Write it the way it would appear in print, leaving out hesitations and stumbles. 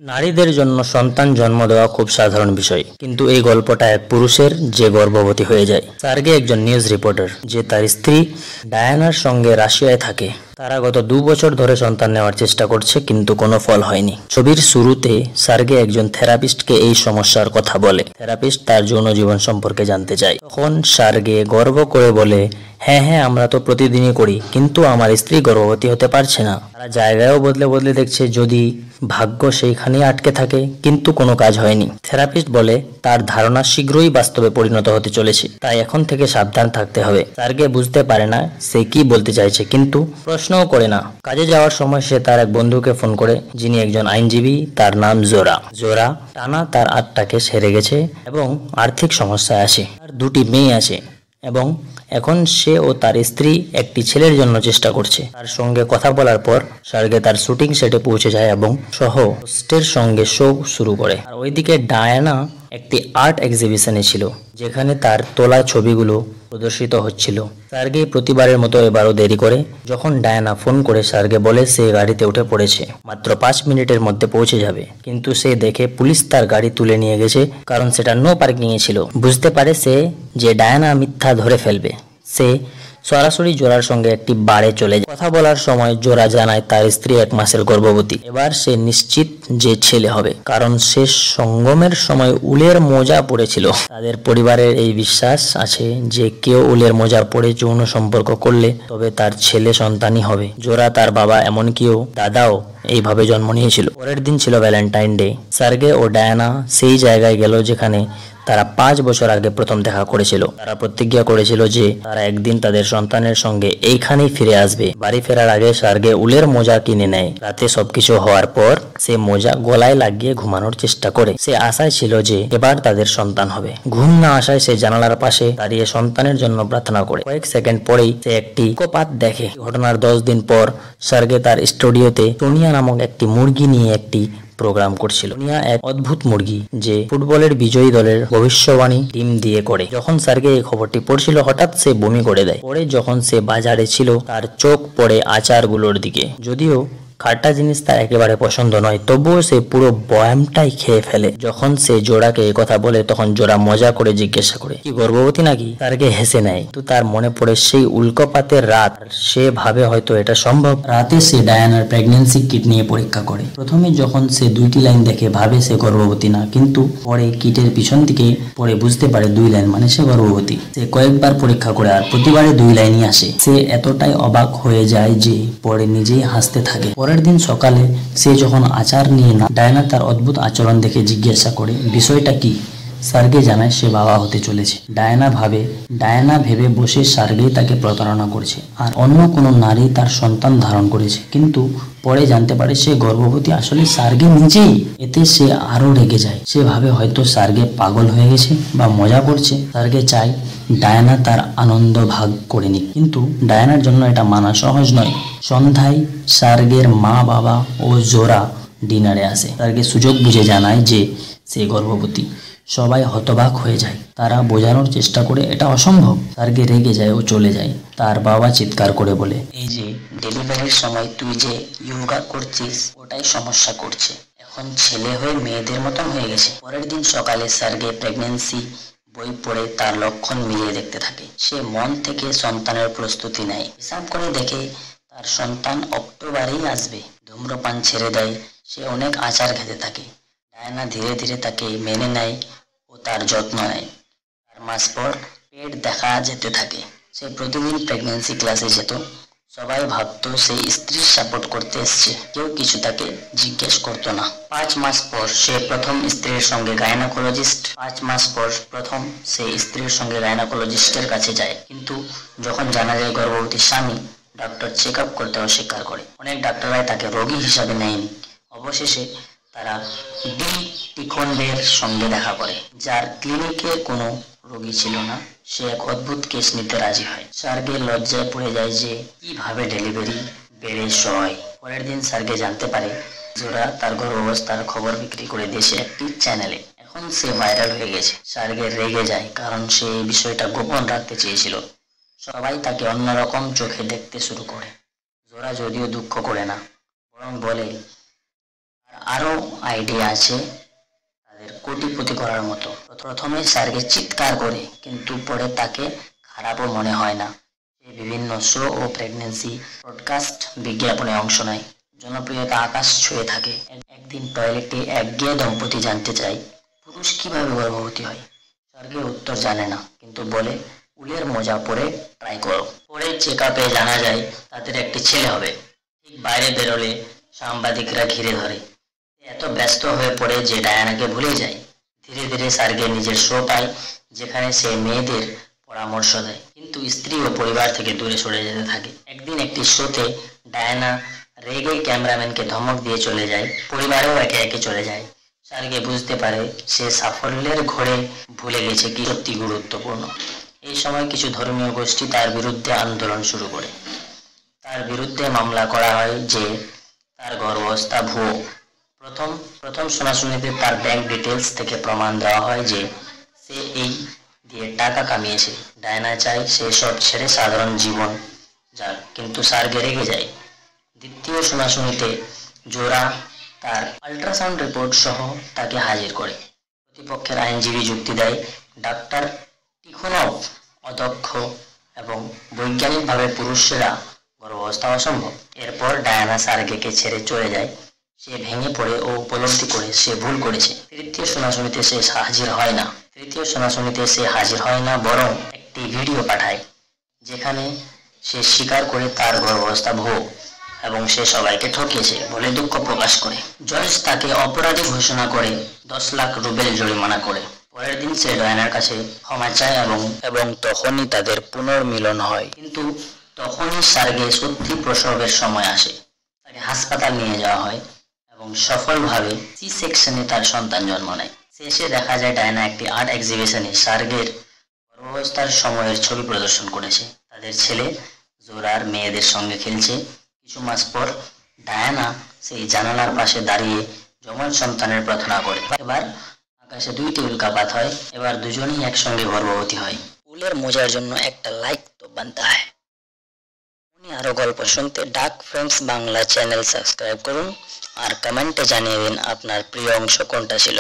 নারীদের জন্য সন্তান জন্ম দেওয়া খুব সাধারণ বিষয়, কিন্তু এই গল্পটা এক পুরুষের যে গর্ভবতী হয়ে যায়। সার্গে একজন নিউজ রিপোর্টার যে তার স্ত্রী ডায়ানার সঙ্গে রাশিয়ায় থাকে। তারা গত 2 বছর ধরে সন্তান নেওয়ার চেষ্টা করছে, কিন্তু কোনো ফল হয়নি। ছবির শুরুতে সার্গে একজন থেরাপিস্টকে এই সমস্যার কথা বলে। থেরাপিস্ট তার যৌন জীবন সম্পর্কে জানতে চায়। তখন সার্গে গর্ব করে বলে, হ্যাঁ, আমরা তো প্রতিদিনই করি, কিন্তু আমার স্ত্রী গর্ভবতী হতে পারছে না। তারা জায়গায়ও বদলে বদলে দেখছে, যদি ভাগ্য সেইখানেই আটকে থাকে, কিন্তু কোনো কাজ হয়নি। থেরাপিস্ট বলে তার ধারণা শীঘ্রই বাস্তবে পরিণত হতে চলেছে, তাই এখন থেকে সাবধান থাকতে হবে। সার্গে বুঝতে পারে না সে কি বলতে চাইছে, কিন্তু প্রশ্নও করে না। কাজে যাওয়ার সময় সে তার এক বন্ধুকে ফোন করে, যিনি একজন আইনজীবী। তার নাম জোরা টানা তার আত্মাকে সেরে গেছে এবং আর্থিক সমস্যায় আছে। তার 2টি মেয়ে আছে এবং এখন সে ও তার স্ত্রী একটি ছেলের জন্য চেষ্টা করছে। তার সঙ্গে কথা বলার পর সার্গে তার শুটিং সেটে পৌঁছে যায় এবং হোস্টের সঙ্গে শো শুরু করে। আর ওইদিকে ডায়ানা একটি আর্ট এক্সিবিশনে ছিল, যেখানে তার তোলা ছবিগুলো প্রদর্শিত হচ্ছিল। সার্গে প্রতিবারের মতো এবারও দেরি করে। যখন ডায়ানা ফোন করে, সার্গে বলে সে গাড়িতে উঠে পড়েছে, মাত্র 5 মিনিটের মধ্যে পৌঁছে যাবে। কিন্তু সে দেখে পুলিশ তার গাড়ি তুলে নিয়ে গেছে, কারণ সেটা নো পার্কিং এ ছিল। বুঝতে পারে সে যে ডায়ানা মিথ্যা ধরে ফেলবে। সে সরাসরি জোরার সঙ্গে একটি বারে চলে যায়। কথা বলার সময় জোরা জানায় তার স্ত্রী 1 মাসের গর্ভবতী। এবার সে নিশ্চিত যে ছেলে হবে, কারণ সে সঙ্গমের সময় উলের মোজা পড়েছিল। তাদের পরিবারের এই বিশ্বাস আছে যে কেউ উলের মোজা পরে যৌন সম্পর্ক করলে তবে তার ছেলে সন্তানই হবে। জোরা, তার বাবা, এমনকিও দাদাও এইভাবে জন্ম নিয়েছিল। পরের দিন ছিল ভ্যালেন্টাইন ডে। সার্গে ও ডায়ানা সেই জায়গায় গেল যেখানে তারা 5 বছর আগে প্রথম দেখা করেছিল। তারা প্রতিজ্ঞা করেছিল যে তারা একদিন তাদের সন্তানের সঙ্গে এইখানেই ফিরে আসবে। বাড়ি ফেরার আগে সার্গে উলের মোজা কিনে নেয়। রাতে সবকিছু হওয়ার পর সে মোজা গলায় লাগিয়ে ঘুমানোর চেষ্টা করে। সে আশায় ছিল যে এবার তাদের সন্তান হবে। ঘুম না আসায় সে জানালার পাশে দাঁড়িয়ে সন্তানের জন্য প্রার্থনা করে। কয়েক সেকেন্ড পরেই সে একটি ইকোপাত দেখে। ঘটনার 10 দিন পর সার্গে তার স্টুডিওতে সোনিয়া নামক একটি মুরগি নিয়ে একটি প্রোগ্রাম করছিল। সোনিয়া এক অদ্ভুত মুরগি যে ফুটবলের বিজয়ী দলের ভবিষ্যবাণী টিম দিয়ে করে। যখন সার্গে এই খবরটি পড়ছিল, হঠাৎ সে বমি করে দেয়। পরে যখন সে বাজারে ছিল, তার চোখ পড়ে আচারগুলোর দিকে। যদিও খাট্টা জিনিস তার একেবারে পছন্দ নয়, তবুও সে পুরো বয়ামটাই খেয়ে ফেলে। যখন সে জোড়াকে কথা বলে, তখন জোড়া মজা করে জিজ্ঞাসা করে, কি গর্ভবতী নাকি? সার্গে হেসে নেয়, কিন্তু তার মনে পড়ে সেই উল্কাপাতের রাত। সে ভাবে হয়তো এটা সম্ভব। রাতে সে ডায়ানার প্রেগন্যান্সি কিট নিয়ে পরীক্ষা করে। প্রথমে যখন সে 2টি লাইন দেখে, ভাবে সে গর্ভবতী না, কিন্তু পরে কিটের পিছন দিকে পরে বুঝতে পারে 2 লাইন মানে সে গর্ভবতী। সে কয়েকবার পরীক্ষা করে আর প্রতিবারে 2 লাইনই আসে। সে এতটাই অবাক হয়ে যায় যে পরে নিজেই হাসতে থাকে। পরের দিন সকালে সে যখন আচার নিয়ে না, ডায়ানা তার অদ্ভুত আচরণ দেখে জিজ্ঞাসা করে, বিষয়টা কি? সার্গে জানায় সে বাবা হতে চলেছে। ডায়ানা ভেবে বসে সার্গেই তাকে প্রতারণা করছে আর অন্য কোনো নারী তার সন্তান ধারণ করেছে, কিন্তু পরে জানতে পারে সে গর্ভবতী আসলে সার্গে নিজেই। এতে সে আরো রেগে যায়। সে ভাবে হয়তো সার্গে পাগল হয়ে গেছে বা মজা করছে। সার্গে চায় ডায়ানা তার আনন্দ ভাগ করে নিক, কিন্তু ডায়ানার জন্য এটা মানা সহজ নয়। সন্ধ্যায় সার্গের মা, বাবা ও জোরা ডিনারে আসে। সার্গে সুযোগ বুঝে জানায় যে সে গর্ভবতী। সবাই হতবাক হয়ে যায়। তারা বোঝানোর চেষ্টা করে এটা অসম্ভব। সার্গে রেগে যায় ও চলে যায়। তার বাবা চিৎকার করে বলে, এই যে ডেলিভারির সময় তুই যে ইয়োগা করছিস, ওটাই সমস্যা করছে। এখন ছেলে হয়ে মেয়েদের মতন হয়ে গেছে। পরের দিন সকালে সার্গে প্রেগন্যান্সি বই পড়ে তার লক্ষণ মিলিয়ে দেখতে থাকে। সে মন থেকে সন্তানের প্রস্তুতি নেয়। হিসাব করে দেখে তার সন্তান অক্টোবরেই আসবে। ধূম্রপান ছেড়ে দেয়। সে অনেক আচার খেতে থাকে। ডায়ানা ধীরে ধীরে তাকে মেনে নেয় ও তার যত্ন নেয়। 4 মাস পর পেট দেখা যেতে থাকে। সে প্রতিদিন প্রেগন্যান্সি ক্লাসে যেত। সবাই ভাবতো সে স্ত্রীর সাপোর্ট করতে এসছে, কেউ কিছু তাকে জিজ্ঞেস করতো না। 5 মাস পর সে প্রথম স্ত্রীর সঙ্গে গাইনোকোলজিস্টের কাছে যায়, কিন্তু যখন জানা যায় গর্ভবতী স্বামী, ডক্টর চেক আপ করতে অস্বীকার করে। অনেক ডাক্তাররাই তাকে রোগী হিসাবে নেয়নি। অবশেষে তারা ডি টিখোনডের সঙ্গে দেখা করে, যার ক্লিনিকে কোনো রোগী ছিল না। সে এক অদ্ভুত কেস নিতে রাজি হয়। সার্গে লজ্জায় পড়ে যায় যে কিভাবে ডেলিভারি বেড়ে সয়। পরের দিন সার্গে জানতে পারে জোরা তার গর্ভাবস্থার খবর বিক্রি করে দেশে একটি চ্যানেলে। এখন সে ভাইরাল হয়ে গেছে। সার্গে রেগে যায়, কারণ সে এই বিষয়টা গোপন রাখতে চেয়েছিল। সবাই তাকে অন্যরকম চোখে দেখতে শুরু করে। জোরা যদিও দুঃখ করে না, বরং বলে তার আরও আইডিয়া আছে তাদের কোটিপতি করার মতো। প্রথমে স্যারকে চিৎকার করে, কিন্তু পরে তাকে খারাপও মনে হয় না। সে বিভিন্ন শো ও প্রেগনেন্সি পডকাস্ট বিজ্ঞাপনে অংশ নেয়, জনপ্রিয়তা আকাশ ছুঁয়ে থাকে। একদিন টয়লেটে একগেয়ে দম্পতি জানতে চায় পুরুষ কিভাবে গর্ভবতী হয়। স্যারকে উত্তর জানে না, কিন্তু বলে উলের মোজা পরে ট্রাই করো। পরে চেক আপে জানা যায় তাদের একটি ছেলে হবে। ঠিক বাইরে বেরোলে সাংবাদিকরা ঘিরে ধরে। এত ব্যস্ত হয়ে পড়ে যে ডায়ানাকে ভুলে যায়। ধীরে ধীরে স্যারকে নিজের শো পায়, যেখানে সে মেয়েদের পরামর্শ দেয়, কিন্তু স্ত্রী ও পরিবার থেকে দূরে সরে যেতে থাকে। একদিন একটি শোতে ডায়ানা রেগে ক্যামেরাম্যানকে ধমক দিয়ে চলে যায়। পরিবারেও একে একে চলে যায়। স্যারকে বুঝতে পারে সে সাফল্যের ঘোরে ভুলে গেছে কি সত্যি গুরুত্বপূর্ণ। এই সময় কিছু ধর্মীয় গোষ্ঠী তার বিরুদ্ধে আন্দোলন শুরু করে। তার বিরুদ্ধে মামলা করা হয় যে তার গর্ভাবস্থা ভুয়ো। প্রথম শুনাশুনিতে তার ব্যাংক ডিটেলস থেকে প্রমাণ দেওয়া হয় যে সে এই দিয়ে টাকা কামিয়েছে। ডায়না চায় সে সব ছেড়ে সাধারণ জীবন যাক, কিন্তু স্যার রেগে যায়। দ্বিতীয় শুনাশুনিতে জোরা তার আল্ট্রাসাউন্ড রিপোর্ট সহ তাকে হাজির করে। প্রতিপক্ষের আইনজীবী যুক্তি দেয় ডাক্তার টিখোনভ অদক্ষ এবং বৈজ্ঞানিকভাবে পুরুষেরা গর্ভাবস্থা অসম্ভব। এরপর ডায়ানা সার্গেকে ছেড়ে চলে যায়। সে ভেঙে পড়ে ও উপলব্ধি করে সে ভুল করেছে। তৃতীয় শুনাশুনিতে সে হাজির হয় না, বরং একটি ভিডিও পাঠায় যেখানে সে স্বীকার করে তার গর্ভাবস্থা ভুয়ো এবং সে সবাইকে ঠকিয়েছে বলে দুঃখ প্রকাশ করে। জজ তাকে অপরাধী ঘোষণা করে 10 লাখ রুবেল জরিমানা করে। পরের দিন সে ডায়ানার কাছে ক্ষমা চায় এবং তখনই তাদের পুনর্মিলন হয়। কিন্তু তখনই সার্গে সত্যি প্রসবের সময় আসে। তাকে হাসপাতাল নিয়ে যাওয়া হয় এবং সফলভাবে সি সেকশনে তার সন্তান জন্ম নেয়। শেষে দেখা যায় ডায়ানা একটি আর্ট এক্সিবিশনে সার্গের গর্ভাবস্থার সময়ের ছবি প্রদর্শন করেছে। তাদের ছেলে জোরার মেয়েদের সঙ্গে খেলছে। কিছু মাস পর ডায়ানা সেই জানালার পাশে দাঁড়িয়ে যমজ সন্তানের প্রার্থনা করে। এবার আকাশে 2টি উল্কাপাত হয়। এবার দুজনেই একসঙ্গে গর্ভবতী হয়। উলের মোজার জন্য একটা লাইক তো বানতা হয়। উনি আরো গল্প শুনতে ডাক ফ্রেন্ডস বাংলা চ্যানেল সাবস্ক্রাইব করুন আর কমেন্টে জানিয়ে দিন আপনার প্রিয় অংশ কোনটা ছিল।